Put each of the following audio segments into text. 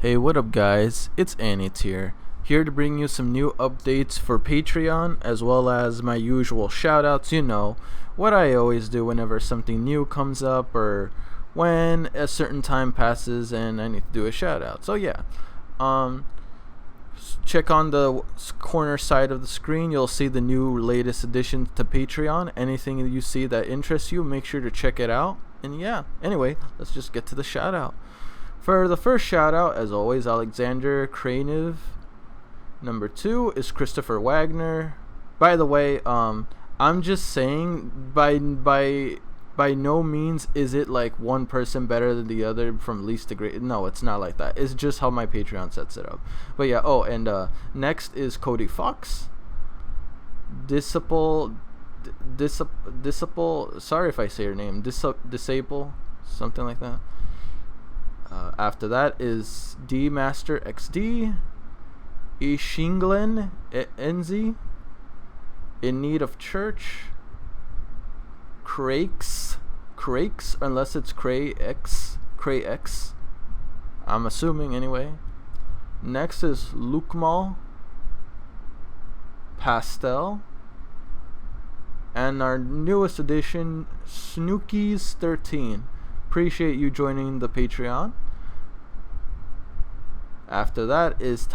Hey, what up, guys? It's Anit here to bring you some new updates for Patreon, as well as my usual shoutouts. You know, what I always do whenever something new comes up or when a certain time passes and I need to do a shoutout. So, yeah, um, check on the corner side of the screen. You'll see the new latest additions to Patreon. Anything that you see that interests you, make sure to check it out. And yeah, anyway, let's just get to the shoutout. For the first shout out, as always, Alexander Kraniv. Number 2 is Christopher Wagner. By the way, I'm just saying by no means is it like one person better than the other from least to great. No, it's not like that. It's just how my Patreon sets it up. But yeah, and next is Cody Fox. Disciple, sorry if I say your name. Disable, something like that. After that is D Master XD, Ishinglen Enzi, In Need of Church, Crakes, unless it's Cray X, I'm assuming anyway. Next is Lukmal, Pastel, and our newest addition, Snookies13. Appreciate you joining the Patreon. After that is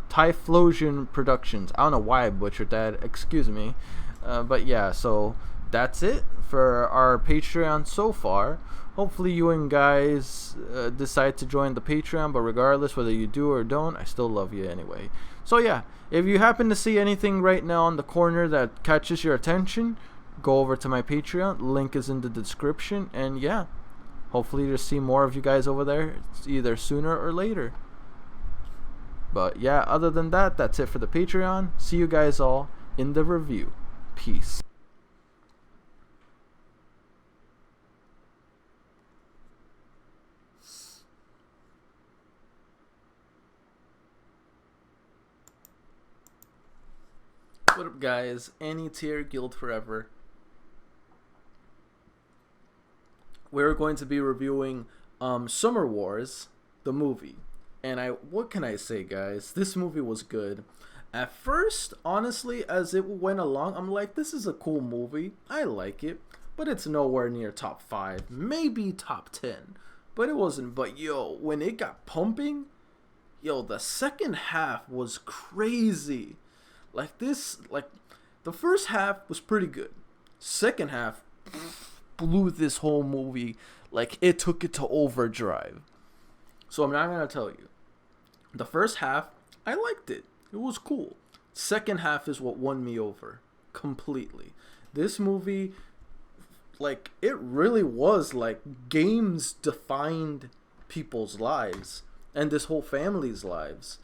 Typhlosion Productions. I don't know why I butchered that. Excuse me. But yeah, so that's it for our Patreon so far. Hopefully you and guys decide to join the Patreon, but regardless whether you do or don't, I still love you anyway. So yeah, if you happen to see anything right now on the corner that catches your attention, go over to my Patreon. Link is in the description. And yeah, hopefully to see more of you guys over there. It's either sooner or later. But yeah, other than that, that's it for the Patreon. See you guys all in the review. Peace. What up, guys? Any tier guild forever. We're going to be reviewing Summer Wars, the movie. And what can I say, guys? This movie was good. At first, honestly, as it went along, I'm like, this is a cool movie. I like it. But it's nowhere near top 5. Maybe top 10. But it wasn't. But yo, when it got pumping, yo, the second half was crazy. Like the first half was pretty good. Second half blew this whole movie, like it took it to overdrive. So I'm not gonna tell you. The first half, I liked it. It was cool. Second half is what won me over completely. This movie, like, it really was like games defined people's lives and this whole family's lives.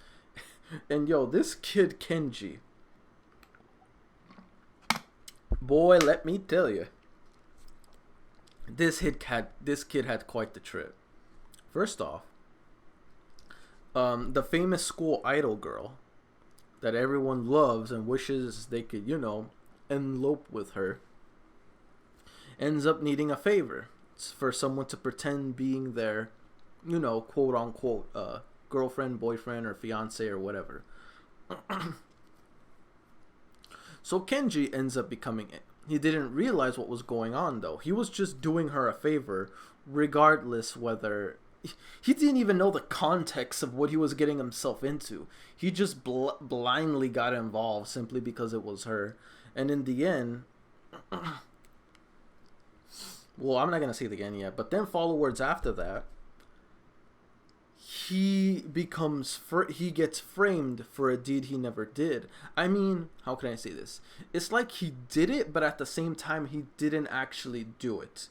And yo, this kid Kenji, boy, let me tell you, this kid had quite the trip. First off, the famous school idol girl that everyone loves and wishes they could, elope with her, ends up needing a favor. It's for someone to pretend being their, quote unquote, girlfriend, boyfriend, or fiance, or whatever. So Kenji ends up becoming it. He didn't realize what was going on, though. He was just doing her a favor, regardless whether... He didn't even know the context of what he was getting himself into. He just blindly got involved simply because it was her. And in the end... well, I'm not going to say the end yet, but then follow words after that. He gets framed for a deed he never did. I mean, how can I say this? It's like he did it, but at the same time, he didn't actually do it.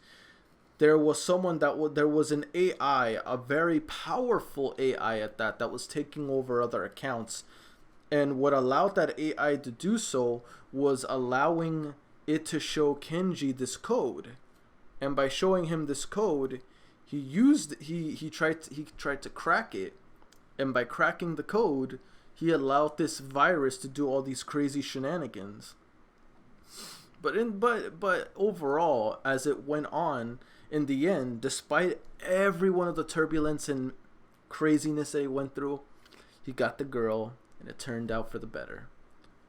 There was someone there was an AI, a very powerful AI at that was taking over other accounts. And what allowed that AI to do so was allowing it to show Kenji this code. And by showing him this code, he tried to crack it, and by cracking the code, he allowed this virus to do all these crazy shenanigans. But overall, as it went on, in the end, despite every one of the turbulence and craziness that he went through, he got the girl, and it turned out for the better.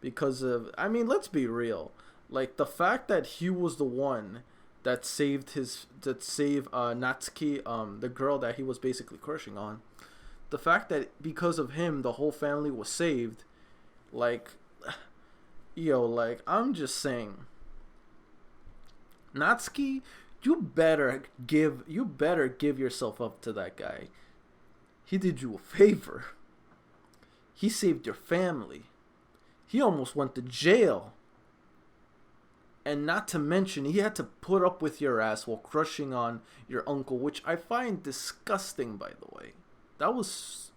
Because of, I mean, let's be real. Like, the fact that he was the one that saved Natsuki, the girl that he was basically crushing on. The fact that because of him, the whole family was saved. Like, yo, like, I'm just saying, Natsuki, you better give yourself up to that guy. He did you a favor. He saved your family. He almost went to jail. And not to mention, he had to put up with your ass while crushing on your uncle, which I find disgusting, by the way. That was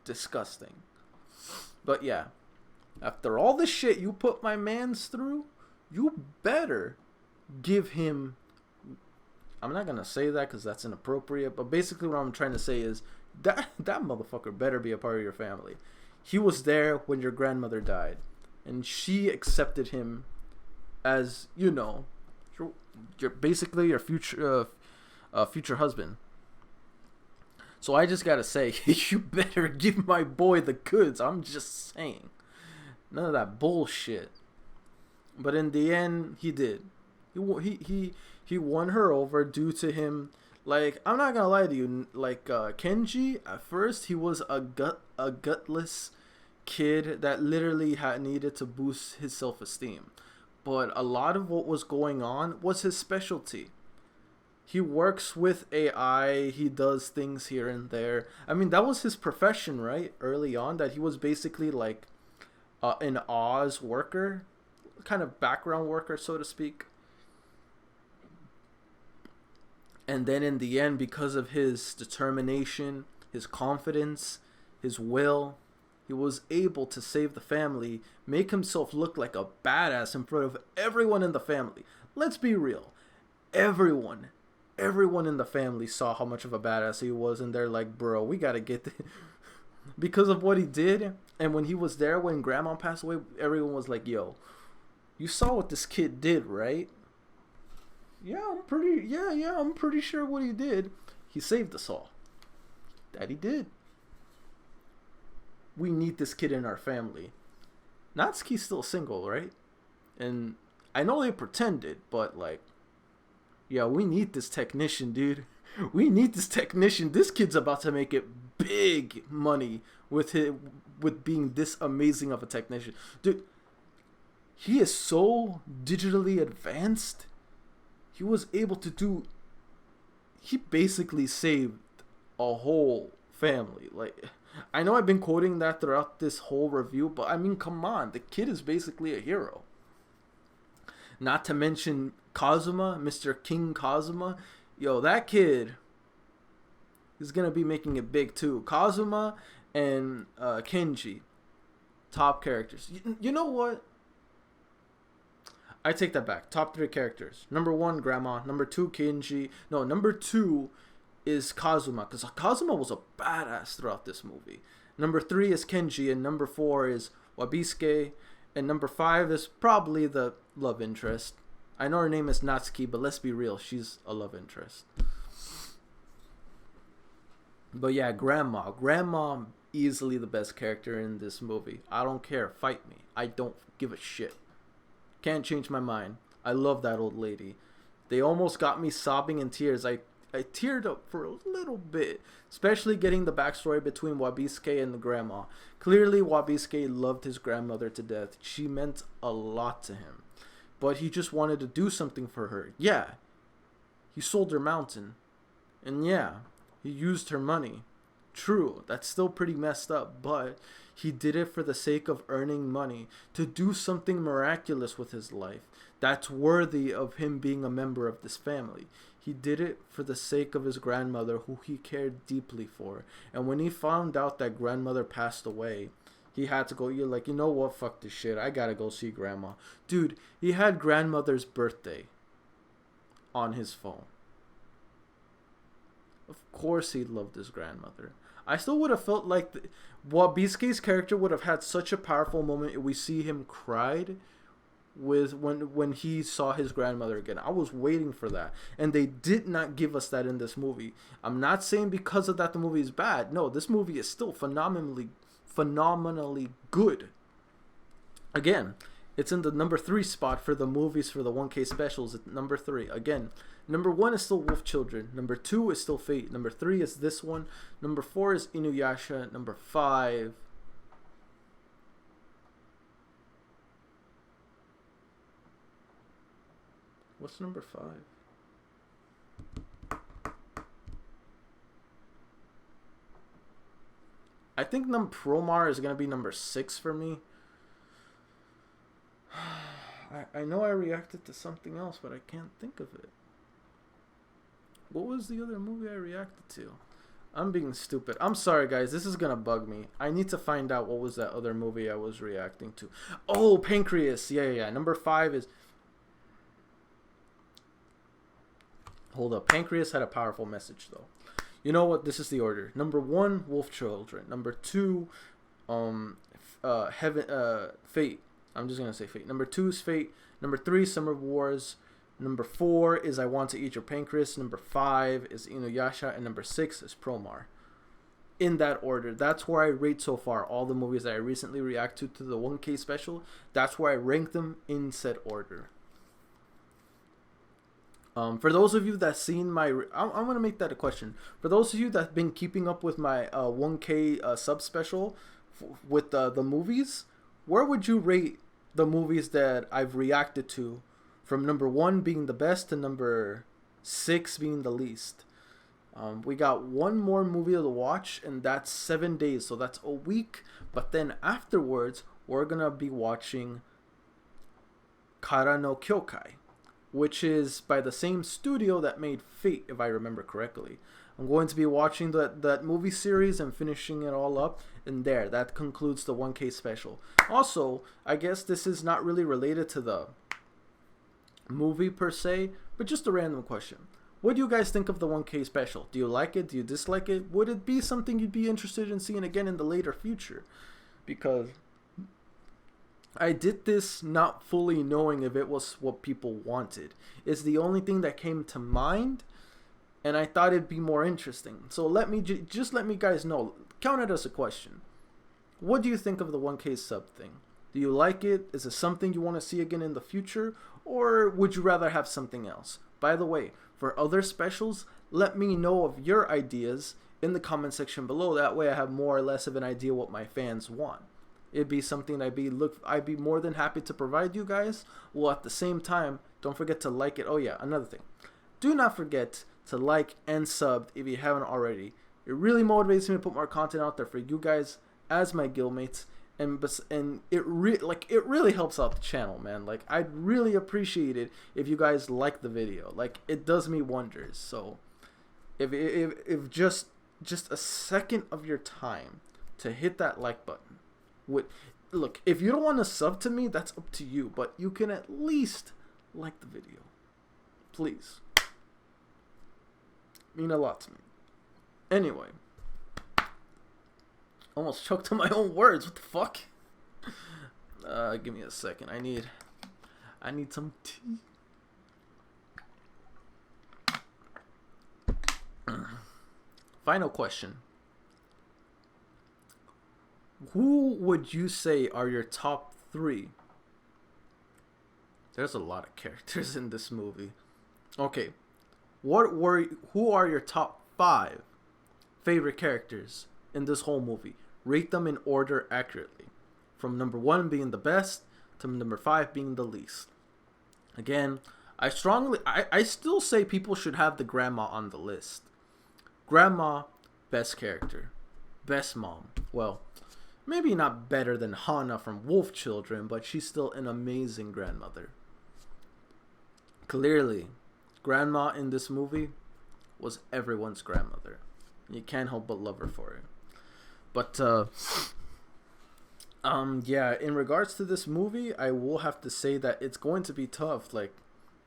disgusting. But yeah, after all the shit you put my mans through, you better give him... I'm not going to say that because that's inappropriate, but basically what I'm trying to say is that motherfucker better be a part of your family. He was there when your grandmother died, and she accepted him as, you know, you're basically your future husband. So I just gotta say, you better give my boy the goods. I'm just saying, none of that bullshit. But in the end, he did. He won her over due to him. Like, I'm not gonna lie to you. Like, Kenji, at first he was a gutless kid that literally needed to boost his self-esteem. But a lot of what was going on was his specialty. He works with AI. He does things here and there. I mean, that was his profession, right? Early on, that he was basically like an Oz worker, kind of background worker, so to speak. And then in the end, because of his determination, his confidence, his will, he was able to save the family, make himself look like a badass in front of everyone in the family. Let's be real. Everyone in the family saw how much of a badass he was, and they're like, bro, we gotta get this. Because of what he did. And when he was there, when grandma passed away, everyone was like, yo, you saw what this kid did, right? I'm pretty sure what he did. He saved us all. That he did. We need this kid in our family. Natsuki's still single, right? And I know they pretended, but like, yeah, we need this technician, dude. We need this technician. This kid's about to make it big money with being this amazing of a technician. Dude, he is so digitally advanced. He was able to do... He basically saved a whole family. Like, I know I've been quoting that throughout this whole review, but I mean, come on. The kid is basically a hero. Not to mention Kazuma, Mr. King Kazuma. Yo, that kid is going to be making it big too. Kazuma and Kenji, top characters. You know what? I take that back. Top 3 characters. Number 1, Grandma. Number 2, Kenji. No, number 2 is Kazuma, because Kazuma was a badass throughout this movie. Number 3 is Kenji, and number 4 is Wabisuke, and number 5 is probably the love interest. I know her name is Natsuki, but let's be real, she's a love interest. But yeah, Grandma, easily the best character in this movie. I don't care, fight me. I don't give a shit. Can't change my mind. I love that old lady. They almost got me sobbing in tears. I teared up for a little bit, especially getting the backstory between Wabisuke and the grandma. Clearly, Wabisuke loved his grandmother to death. She meant a lot to him. But he just wanted to do something for her. Yeah, he sold her mountain. And yeah, he used her money. True, that's still pretty messed up, but he did it for the sake of earning money, to do something miraculous with his life that's worthy of him being a member of this family. He did it for the sake of his grandmother, who he cared deeply for. And when he found out that grandmother passed away, he had to go, you're like, you know what, fuck this shit, I gotta go see grandma. Dude, he had grandmother's birthday on his phone. Of course he loved his grandmother. I still would have felt like Wabisuke's character would have had such a powerful moment if we see him cried with when he saw his grandmother again. I was waiting for that, and they did not give us that in this movie. I'm not saying because of that the movie is bad. No, this movie is still phenomenally good. Again, it's in the number 3 spot for the movies for the 1K specials. It's number 3. Again, number 1 is still Wolf Children. Number 2 is still Fate. Number 3 is this one. Number 4 is Inuyasha. Number 5. What's number 5? I think Promar is going to be number 6 for me. I know I reacted to something else, but I can't think of it. What was the other movie I reacted to? I'm being stupid. I'm sorry, guys. This is going to bug me. I need to find out what was that other movie I was reacting to. Oh, Pancreas. Yeah. Number 5 is... Hold up. Pancreas had a powerful message, though. You know what? This is the order. Number 1, Wolf Children. Number 2, Fate. I'm just gonna say Fate. Number 2 is Fate. Number 3, Summer Wars. Number 4 is I Want to Eat Your Pancreas. Number 5 is Inuyasha, and number 6 is Promar. In that order. That's where I rate so far all the movies that I recently reacted to the 1K special. That's where I rank them in said order. For those of you that seen my, I'm gonna make that a question. For those of you that've been keeping up with my 1K sub special with the movies, where would you rate the movies that I've reacted to, from number 1 being the best to number 6 being the least? We got one more movie to watch, and that's 7 days, so that's a week. But then afterwards, we're gonna be watching Kara no Kyokai, which is by the same studio that made Fate, if I remember correctly. I'm going to be watching that movie series and finishing it all up. And that concludes the 1K special. Also, I guess this is not really related to the movie per se, but just a random question. What do you guys think of the 1K special? Do you like it? Do you dislike it? Would it be something you'd be interested in seeing again in the later future? Because I did this not fully knowing if it was what people wanted. It's the only thing that came to mind, and I thought it'd be more interesting. So let me guys know. Count it as a question. What do you think of the 1K sub thing? Do you like it? Is it something you want to see again in the future? Or would you rather have something else? By the way, for other specials, let me know of your ideas in the comment section below. That way I have more or less of an idea what my fans want. It'd be something I'd be more than happy to provide you guys. Well, at the same time, don't forget to like it. Oh yeah, another thing. Do not forget to like and sub if you haven't already. It really motivates me to put more content out there for you guys as my guildmates, and it really helps out the channel, man. Like, I'd really appreciate it if you guys like the video. Like, it does me wonders. So if just a second of your time to hit that like button look, if you don't want to sub to me, that's up to you, but you can at least like the video, please. Mean a lot to me. Anyway, almost choked on my own words. What the fuck? Give me a second. I need some tea. Final question. Who would you say are your top 3? There's a lot of characters in this movie. Okay. Who are your top 5 favorite characters in this whole movie? Rate them in order accurately, from number 1 being the best to number 5 being the least. Again, I still say people should have the grandma on the list. Grandma, best character, best mom. Well, maybe not better than Hana from Wolf Children, but she's still an amazing grandmother. Clearly, grandma in this movie was everyone's grandmother. You can't help but love her for it. But yeah, in regards to this movie, I will have to say that it's going to be tough. Like,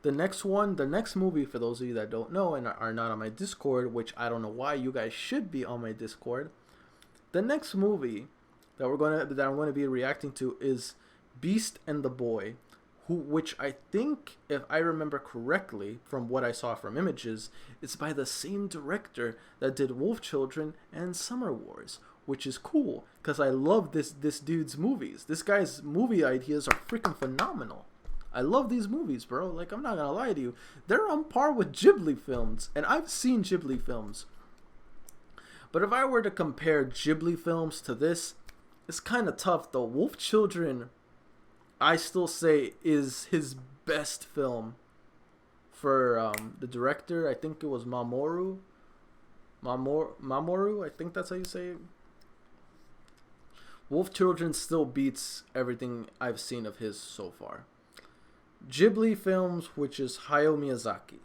the next movie, for those of you that don't know and are not on my Discord, which I don't know why you guys should be on my Discord, the next movie that I'm going to be reacting to is Beast and the Boy, which I think, if I remember correctly from what I saw from images, is by the same director that did Wolf Children and Summer Wars, which is cool because I love this dude's movies. This guy's movie ideas are freaking phenomenal. I love these movies, bro. Like, I'm not gonna lie to you, they're on par with Ghibli films, and I've seen Ghibli films. But if I were to compare Ghibli films to this, it's kind of tough though. Wolf Children, I still say, is his best film for the director. I think it was Mamoru, I think that's how you say it. Wolf Children still beats everything I've seen of his so far. Ghibli films, which is Hayao Miyazaki,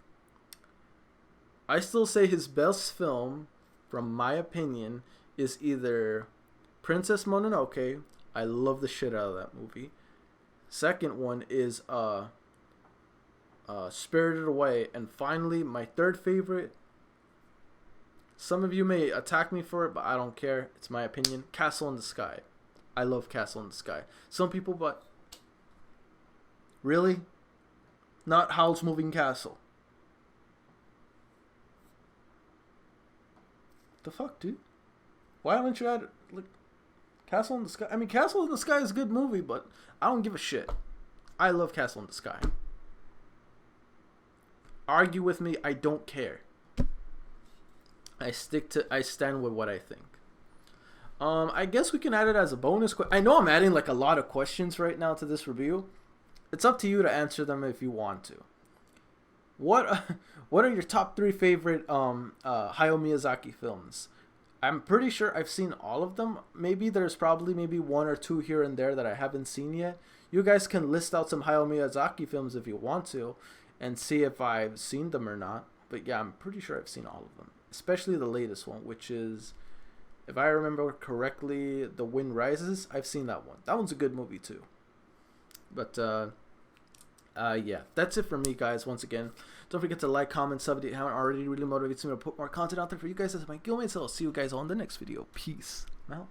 I still say his best film, from my opinion, is either Princess Mononoke. I love the shit out of that movie. Second one is Spirited Away. And finally, my third favorite, some of you may attack me for it, but I don't care. It's my opinion. Castle in the Sky. I love Castle in the Sky. Some people, but really? Not Howl's Moving Castle. The fuck, dude? Why haven't you had, like, Castle in the Sky? I mean, Castle in the Sky is a good movie, but I don't give a shit. I love Castle in the Sky. Argue with me, I don't care. I stand with what I think. I guess we can add it as a bonus. I know I'm adding like a lot of questions right now to this review. It's up to you to answer them if you want to. What are your top 3 favorite Hayao Miyazaki films? I'm pretty sure I've seen all of them. Maybe there's probably maybe 1 or 2 here and there that I haven't seen yet. You guys can list out some Hayao Miyazaki films if you want to and see if I've seen them or not. But yeah, I'm pretty sure I've seen all of them. Especially the latest one, which is, if I remember correctly, The Wind Rises. I've seen that one. That one's a good movie too. But yeah, that's it for me, guys. Once again, don't forget to like, comment, sub if you haven't already. Really motivates me to put more content out there for you guys as my guildmates. So I'll see you guys on the next video. Peace out.